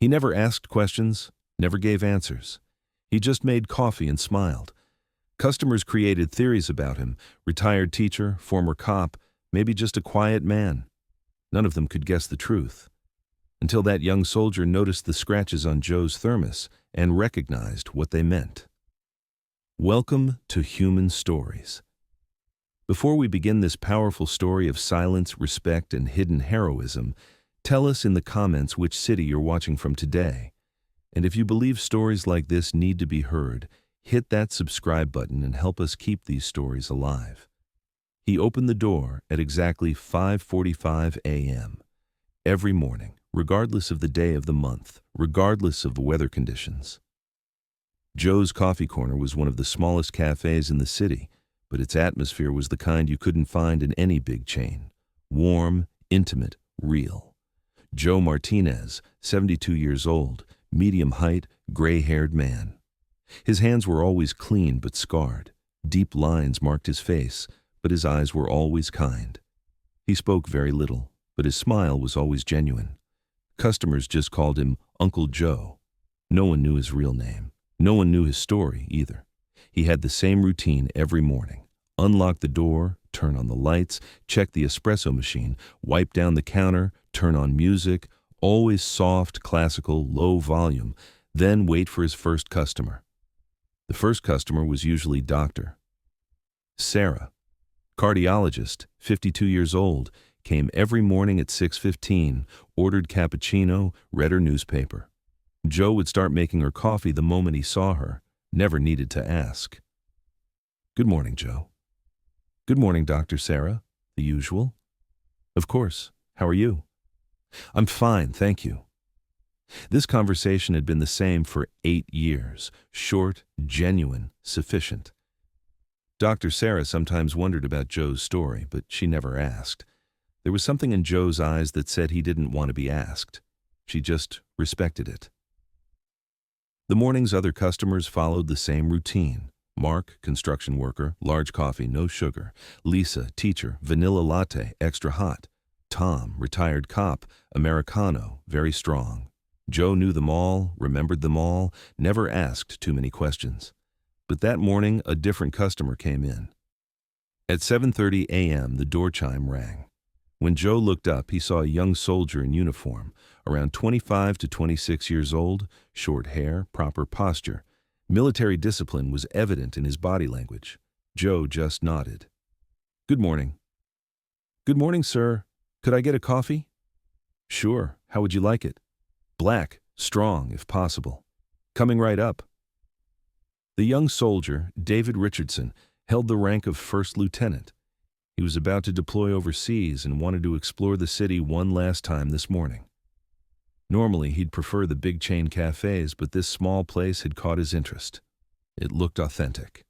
He never asked questions, never gave answers. He just made coffee and smiled. Customers created theories about him: retired teacher, former cop, maybe just a quiet man. None of them could guess the truth. Until that young soldier noticed the scratches on Joe's thermos and recognized what they meant. Welcome to Human Stories. Before we begin this powerful story of silence, respect, and hidden heroism, tell us in the comments which city you're watching from today. And if you believe stories like this need to be heard, hit that subscribe button and help us keep these stories alive. He opened the door at exactly 5:45 a.m. every morning, regardless of the day of the month, regardless of the weather conditions. Joe's Coffee Corner was one of the smallest cafes in the city, but its atmosphere was the kind you couldn't find in any big chain. Warm, intimate, real. Joe Martinez, 72 years old, medium height, gray-haired man. His hands were always clean but scarred. Deep lines marked his face, but his eyes were always kind. He spoke very little, but his smile was always genuine. Customers just called him Uncle Joe. No one knew his real name. No one knew his story either. He had the same routine every morning: unlock the door, turn on the lights, check the espresso machine, wipe down the counter, turn on music, always soft, classical, low volume, then wait for his first customer. The first customer was usually Dr. Sarah, cardiologist, 52 years old, came every morning at 6:15, ordered cappuccino, read her newspaper. Joe would start making her coffee the moment he saw her, never needed to ask. "Good morning, Joe." "Good morning, Dr. Sarah." The usual. "Of course. How are you?" "I'm fine, thank you." This conversation had been the same for 8 years, short, genuine, sufficient. Dr. Sarah sometimes wondered about Joe's story, but she never asked. There was something in Joe's eyes that said he didn't want to be asked. She just respected it. The morning's other customers followed the same routine. Mark, construction worker, large coffee, no sugar. Lisa, teacher, vanilla latte, extra hot. Tom, retired cop, Americano, very strong. Joe knew them all, remembered them all, never asked too many questions. But that morning, a different customer came in. At 7:30 a.m., the door chime rang. When Joe looked up, he saw a young soldier in uniform, around 25 to 26 years old, short hair, proper posture. Military discipline was evident in his body language. Joe just nodded. "Good morning." "Good morning, sir. Could I get a coffee?" "Sure. How would you like it?" "Black, strong, if possible." "Coming right up." The young soldier, David Richardson, held the rank of first lieutenant. He was about to deploy overseas and wanted to explore the city one last time this morning. Normally, he'd prefer the big chain cafes, but this small place had caught his interest. It looked authentic.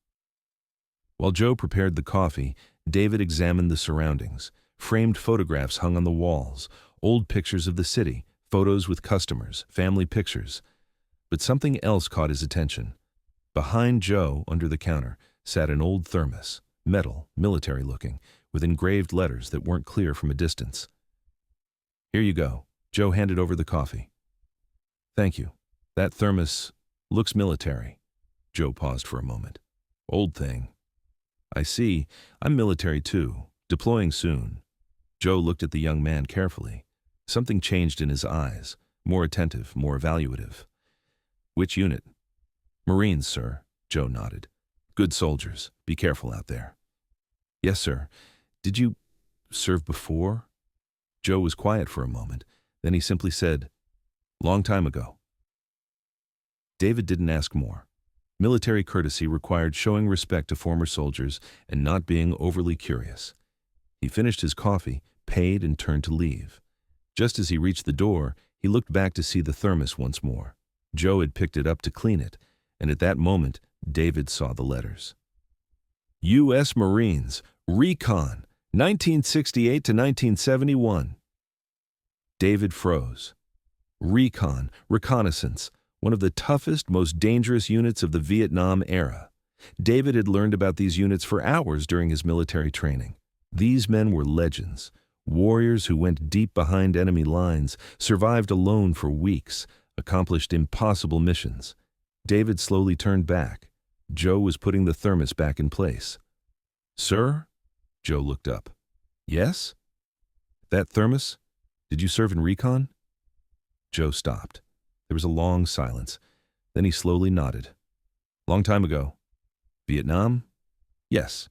While Joe prepared the coffee, David examined the surroundings. Framed photographs hung on the walls, old pictures of the city, photos with customers, family pictures. But something else caught his attention. Behind Joe, under the counter, sat an old thermos, metal, military-looking, with engraved letters that weren't clear from a distance. "Here you go." Joe handed over the coffee. "Thank you. That thermos looks military." Joe paused for a moment. "Old thing." "I see. I'm military too. Deploying soon." Joe looked at the young man carefully. Something changed in his eyes, more attentive, more evaluative. "Which unit?" "Marines, sir." Joe nodded. "Good soldiers. Be careful out there." "Yes, sir. Did you serve before?" Joe was quiet for a moment. Then he simply said, "Long time ago." David didn't ask more. Military courtesy required showing respect to former soldiers and not being overly curious. He finished his coffee, paid, and turned to leave. Just as he reached the door, he looked back to see the thermos once more. Joe had picked it up to clean it, and at that moment, David saw the letters. U.S. Marines, Recon, 1968 to 1971. David froze. Recon, reconnaissance, one of the toughest, most dangerous units of the Vietnam era. David had learned about these units for hours during his military training. These men were legends, warriors who went deep behind enemy lines, survived alone for weeks, accomplished impossible missions. David slowly turned back. Joe was putting the thermos back in place. "Sir?" Joe looked up. "Yes? That thermos? Did you serve in recon?" Joe stopped. There was a long silence. Then he slowly nodded. "Long time ago. Vietnam?" "Yes."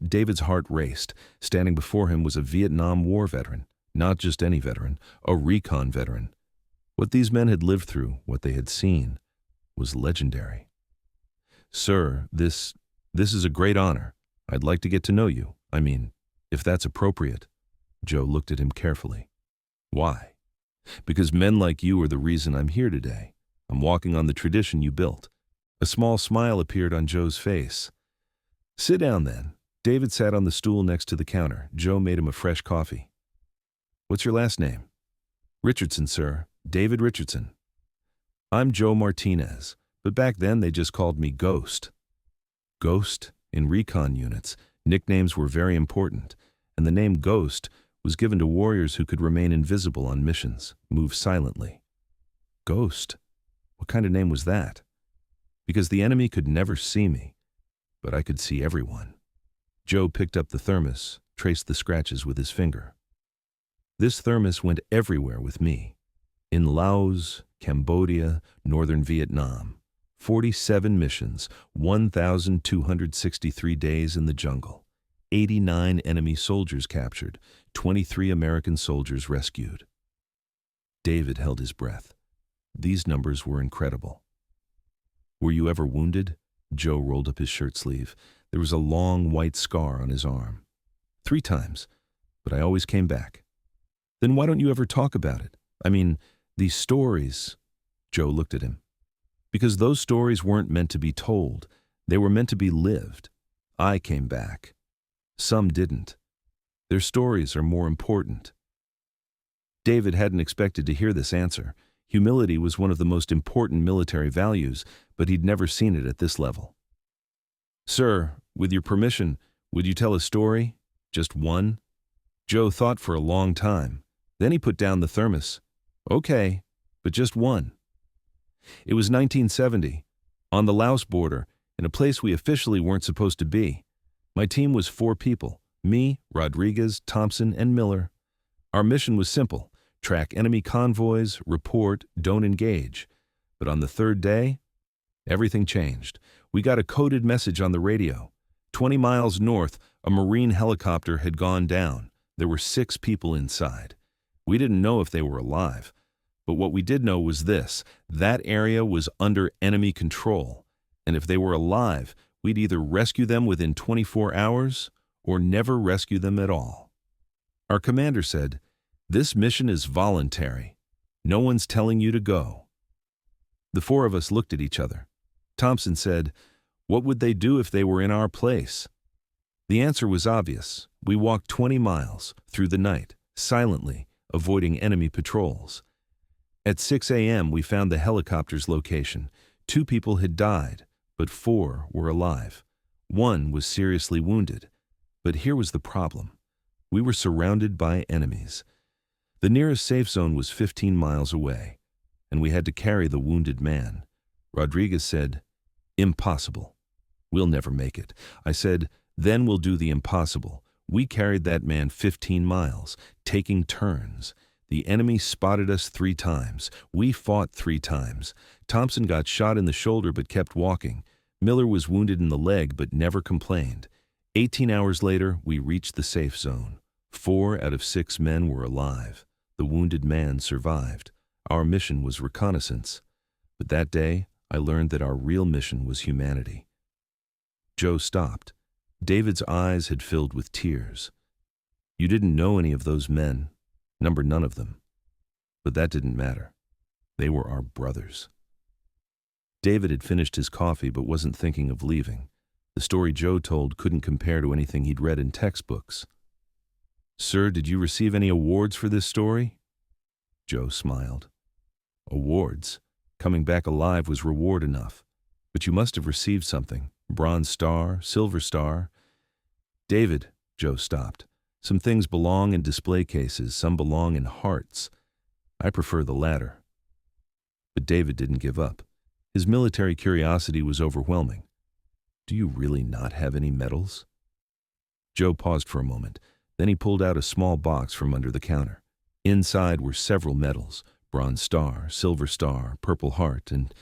David's heart raced. Standing before him was a Vietnam War veteran. Not just any veteran, a recon veteran. What these men had lived through, what they had seen, was legendary. "Sir, this is a great honor. I'd like to get to know you. I mean, if that's appropriate." Joe looked at him carefully. "Why?" "Because men like you are the reason I'm here today. I'm walking on the tradition you built." A small smile appeared on Joe's face. "Sit down then." David sat on the stool next to the counter. Joe made him a fresh coffee. "What's your last name?" "Richardson, sir. David Richardson." "I'm Joe Martinez, but back then they just called me Ghost." Ghost? In recon units, nicknames were very important, and the name Ghost was given to warriors who could remain invisible on missions, move silently. Ghost? What kind of name was that? Because the enemy could never see me, but I could see everyone. Joe picked up the thermos, traced the scratches with his finger. This thermos went everywhere with me. In Laos, Cambodia, northern Vietnam. 47 missions, 1,263 days in the jungle. 89 enemy soldiers captured, 23 American soldiers rescued. David held his breath. These numbers were incredible. "Were you ever wounded?" Joe rolled up his shirt sleeve. There was a long white scar on his arm. "3 times, but I always came back." "Then why don't you ever talk about it? I mean, these stories." Joe looked at him. "Because those stories weren't meant to be told. They were meant to be lived. I came back. Some didn't. Their stories are more important." David hadn't expected to hear this answer. Humility was one of the most important military values, but he'd never seen it at this level. "Sir, with your permission, would you tell a story? Just one?" Joe thought for a long time. Then he put down the thermos. "Okay, but just one." "It was 1970, on the Laos border, in a place we officially weren't supposed to be. My team was 4 people, me, Rodriguez, Thompson, and Miller. Our mission was simple: track enemy convoys, report, don't engage. But on the 3rd day, everything changed. We got a coded message on the radio. 20 miles north, a Marine helicopter had gone down. There were 6 people inside. We didn't know if they were alive. But what we did know was this: that area was under enemy control. And if they were alive, we'd either rescue them within 24 hours or never rescue them at all. Our commander said, 'This mission is voluntary. No one's telling you to go.' The 4 of us looked at each other. Thompson said, 'What would they do if they were in our place?' The answer was obvious. We walked 20 miles through the night, silently, avoiding enemy patrols. At 6 a.m., we found the helicopter's location. 2 people had died, but 4 were alive. 1 was seriously wounded. But here was the problem. We were surrounded by enemies. The nearest safe zone was 15 miles away, and we had to carry the wounded man. Rodriguez said, 'Impossible. We'll never make it.' I said, 'Then we'll do the impossible.' We carried that man 15 miles, taking turns. The enemy spotted us 3 times. We fought 3 times. Thompson got shot in the shoulder but kept walking. Miller was wounded in the leg but never complained. 18 hours later, we reached the safe zone. 4 out of 6 men were alive. The wounded man survived. Our mission was reconnaissance. But that day, I learned that our real mission was humanity." Joe stopped. David's eyes had filled with tears. "You didn't know any of those men. None of them. But that didn't matter. They were our brothers." David had finished his coffee but wasn't thinking of leaving. The story Joe told couldn't compare to anything he'd read in textbooks. "Sir, did you receive any awards for this story?" Joe smiled. "Awards? Coming back alive was reward enough. But you must have received something. Bronze Star, Silver Star." "David," Joe stopped. "Some things belong in display cases, some belong in hearts. I prefer the latter." David didn't give up. His military curiosity was overwhelming. Do you really not have any medals? Joe paused for a moment. Then he pulled out a small box from under the counter. Inside were several medals: Bronze Star, Silver Star, Purple Heart, and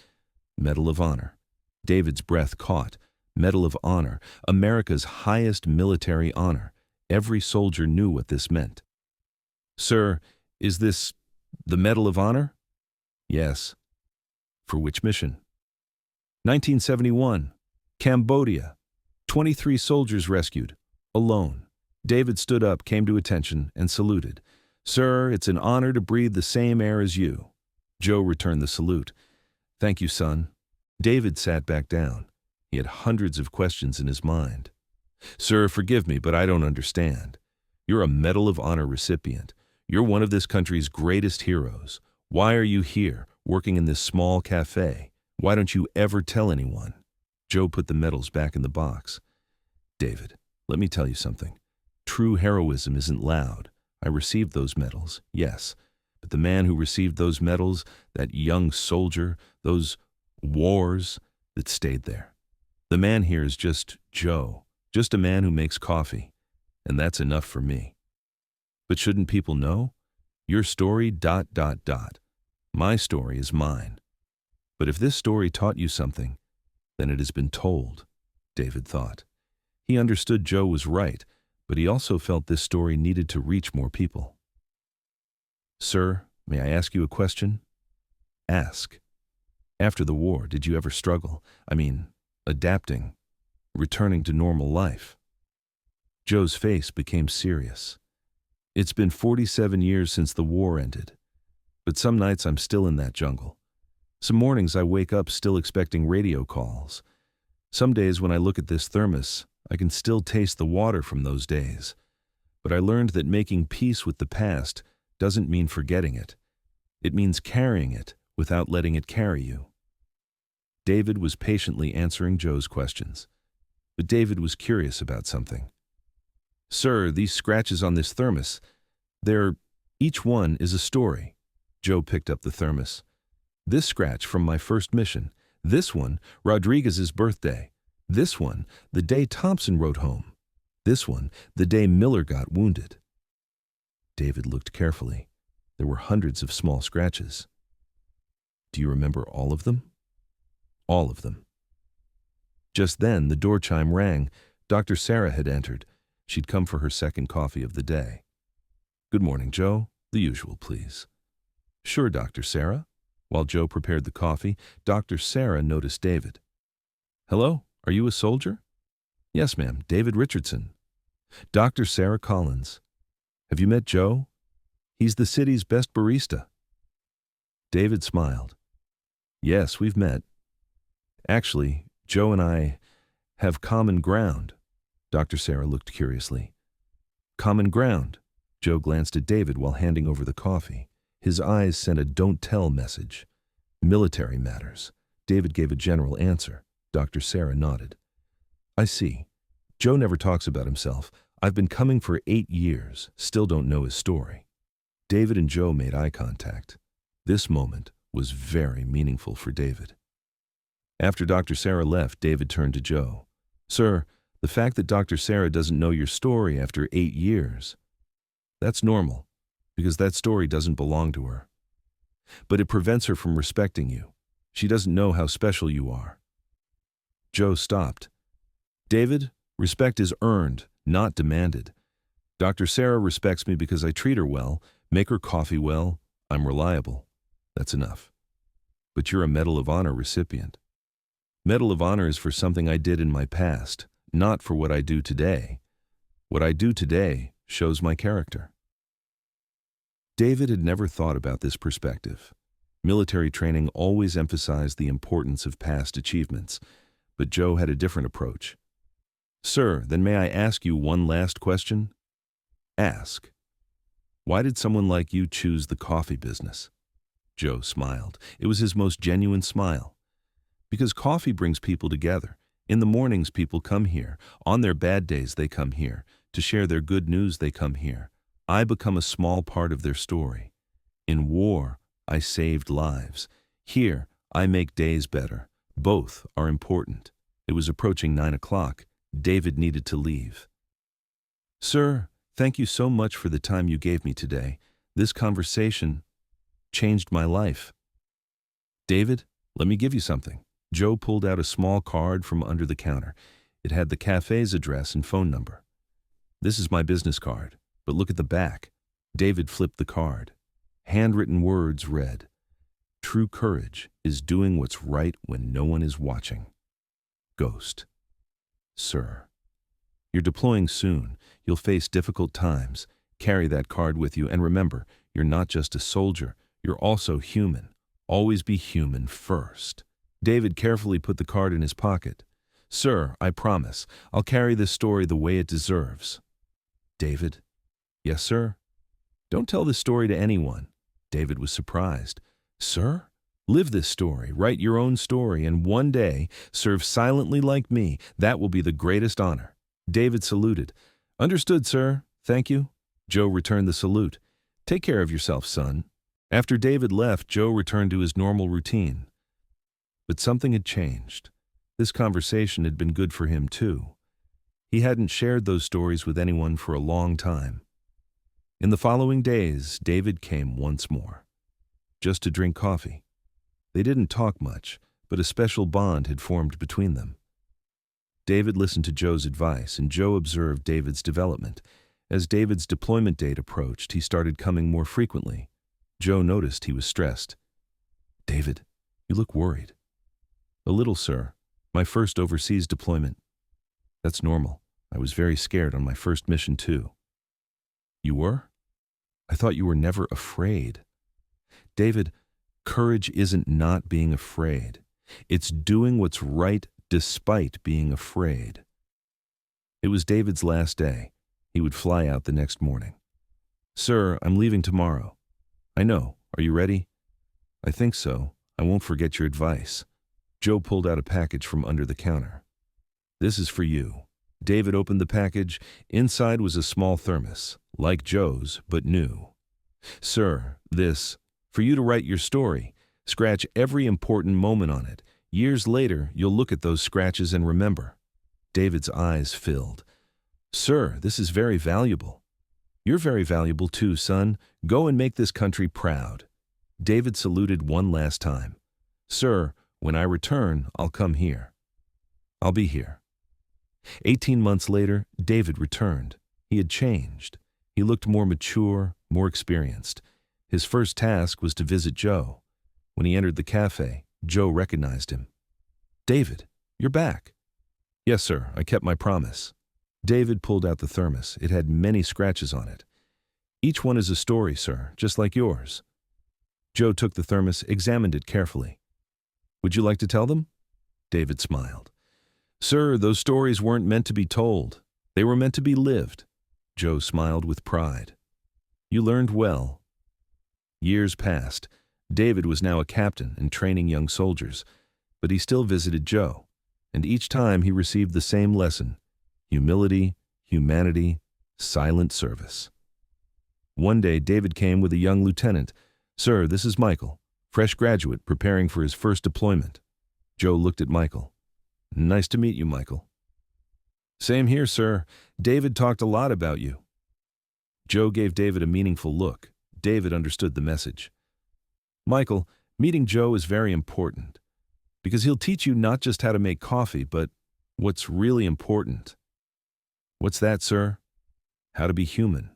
Medal of Honor. David's breath caught. Medal of Honor, America's highest military honor. Every soldier knew what this meant. Sir, is this the Medal of Honor? Yes. For which mission? 1971. Cambodia. 23 soldiers rescued. Alone. David stood up, came to attention, and saluted. Sir, it's an honor to breathe the same air as you. Joe returned the salute. Thank you, son. David sat back down. He had hundreds of questions in his mind. Sir, forgive me, but I don't understand. You're a Medal of Honor recipient. You're one of this country's greatest heroes. Why are you here, working in this small cafe? Why don't you ever tell anyone? Joe put the medals back in the box. David, let me tell you something. True heroism isn't loud. I received those medals, yes. But the man who received those medals, that young soldier, those wars that stayed there. The man here is just Joe, just a man who makes coffee. And that's enough for me. But shouldn't people know? Your story, ... My story is mine. But if this story taught you something, then it has been told, David thought. He understood Joe was right, but he also felt this story needed to reach more people. Sir, may I ask you a question? Ask. After the war, did you ever struggle? Adapting, returning to normal life? Joe's face became serious. It's been 47 years since the war ended, but some nights I'm still in that jungle. Some mornings I wake up still expecting radio calls. Some days when I look at this thermos, I can still taste the water from those days. But I learned that making peace with the past doesn't mean forgetting it. It means carrying it without letting it carry you. David was patiently answering Joe's questions, but David was curious about something. Sir, these scratches on this thermos, each one is a story. Joe picked up the thermos. This scratch from my first mission. This one, Rodriguez's birthday. This one, the day Thompson rode home. This one, the day Miller got wounded. David looked carefully. There were hundreds of small scratches. Do you remember all of them? All of them. Just then, the door chime rang. Dr. Sarah had entered. She'd come for her second coffee of the day. Good morning, Joe. The usual, please. Sure, Dr. Sarah. While Joe prepared the coffee, Dr. Sarah noticed David. Hello, are you a soldier? Yes, ma'am, David Richardson. Dr. Sarah Collins. Have you met Joe? He's the city's best barista. David smiled. Yes, we've met. Actually, Joe and I have common ground. Dr. Sarah looked curiously. Common ground. Joe glanced at David while handing over the coffee. His eyes sent a don't tell message. Military matters. David gave a general answer. Dr. Sarah nodded. I see. Joe never talks about himself. I've been coming for 8 years, still don't know his story. David and Joe made eye contact. This moment was very meaningful for David. After Dr. Sarah left, David turned to Joe. Sir, the fact that Dr. Sarah doesn't know your story after 8 years, that's normal, because that story doesn't belong to her. But it prevents her from respecting you. She doesn't know how special you are. Joe stopped. David, respect is earned, not demanded. Dr. Sarah respects me because I treat her well, make her coffee well, I'm reliable. That's enough. But you're a Medal of Honor recipient. Medal of Honor is for something I did in my past, not for what I do today. What I do today shows my character. David had never thought about this perspective. Military training always emphasized the importance of past achievements, but Joe had a different approach. Sir, then may I ask you one last question? Ask. Why did someone like you choose the coffee business? Joe smiled. It was his most genuine smile. Because coffee brings people together. In the mornings, people come here. On their bad days, they come here. To share their good news, they come here. I become a small part of their story. In war, I saved lives. Here, I make days better. Both are important. It was approaching 9 o'clock. David needed to leave. Sir, thank you so much for the time you gave me today. This conversation changed my life. David, let me give you something. Joe pulled out a small card from under the counter. It had the cafe's address and phone number. This is my business card, but look at the back. David flipped the card. Handwritten words read, "True courage is doing what's right when no one is watching. Ghost. Sir. You're deploying soon. You'll face difficult times. Carry that card with you, and remember, you're not just a soldier, you're also human. Always be human first." David carefully put the card in his pocket. Sir, I promise, I'll carry this story the way it deserves. David? Yes, sir? Don't tell this story to anyone. David was surprised. Sir? Live this story, write your own story, and one day serve silently like me. That will be the greatest honor. David saluted. Understood, sir. Thank you. Joe returned the salute. Take care of yourself, son. After David left, Joe returned to his normal routine. But something had changed. This conversation had been good for him, too. He hadn't shared those stories with anyone for a long time. In the following days, David came once more, just to drink coffee. They didn't talk much, but a special bond had formed between them. David listened to Joe's advice, and Joe observed David's development. As David's deployment date approached, he started coming more frequently. Joe noticed he was stressed. David, you look worried. A little, sir. My first overseas deployment. That's normal. I was very scared on my first mission, too. You were? I thought you were never afraid. David, courage isn't not being afraid. It's doing what's right despite being afraid. It was David's last day. He would fly out the next morning. Sir, I'm leaving tomorrow. I know. Are you ready? I think so. I won't forget your advice. Joe pulled out a package from under the counter. This is for you. David opened the package. Inside was a small thermos, like Joe's, but new. Sir, this, for you to write your story. Scratch every important moment on it. Years later, you'll look at those scratches and remember. David's eyes filled. Sir, this is very valuable. You're very valuable too, son. Go and make this country proud. David saluted one last time. Sir, when I return, I'll come here. I'll be here. 18 months later, David returned. He had changed. He looked more mature, more experienced. His first task was to visit Joe. When he entered the cafe, Joe recognized him. David, you're back. Yes, sir, I kept my promise. David pulled out the thermos. It had many scratches on it. Each one is a story, sir, just like yours. Joe took the thermos, examined it carefully. Would you like to tell them? David smiled. Sir, those stories weren't meant to be told. They were meant to be lived. Joe smiled with pride. You learned well. Years passed. David was now a captain and training young soldiers, but he still visited Joe, and each time he received the same lesson: humility, humanity, silent service. One day, David came with a young lieutenant. Sir, this is Michael, fresh graduate preparing for his first deployment. Joe looked at Michael. Nice to meet you, Michael. Same here, sir. David talked a lot about you. Joe gave David a meaningful look. David understood the message. Michael, meeting Joe is very important, because he'll teach you not just how to make coffee, but what's really important. What's that, sir? How to be human.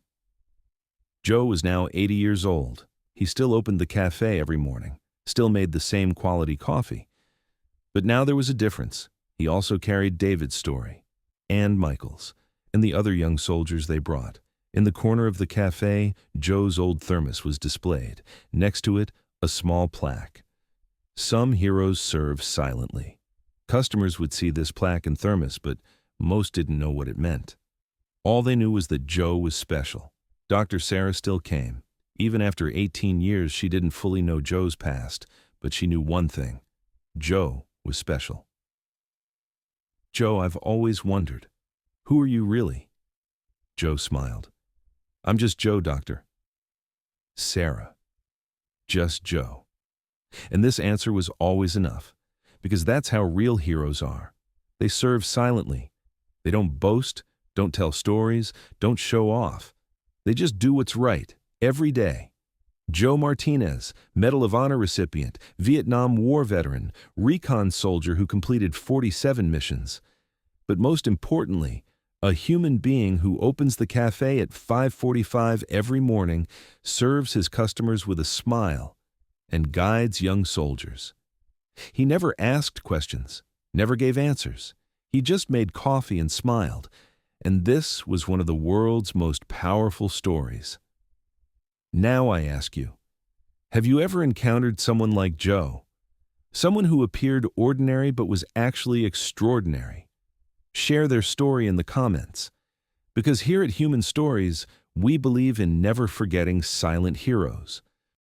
Joe was now 80 years old. He still opened the cafe every morning, still made the same quality coffee. But now there was a difference. He also carried David's story, and Michael's, and the other young soldiers they brought. In the corner of the cafe, Joe's old thermos was displayed. Next to it, a small plaque. Some heroes serve silently. Customers would see this plaque and thermos, but most didn't know what it meant. All they knew was that Joe was special. Dr. Sarah still came. Even after 18 years, she didn't fully know Joe's past, but she knew one thing. Joe was special. Joe, I've always wondered, who are you really? Joe smiled. I'm just Joe, Doctor. Sarah. Just Joe. And this answer was always enough, because that's how real heroes are. They serve silently. They don't boast, don't tell stories, don't show off. They just do what's right, every day. Joe Martinez, Medal of Honor recipient, Vietnam War veteran, recon soldier who completed 47 missions. But most importantly, a human being who opens the cafe at 5:45 every morning, serves his customers with a smile, and guides young soldiers. He never asked questions, never gave answers. He just made coffee and smiled. And this was one of the world's most powerful stories. Now I ask you, have you ever encountered someone like Joe? Someone who appeared ordinary but was actually extraordinary? Share their story in the comments. Because here at Human Stories, we believe in never forgetting silent heroes.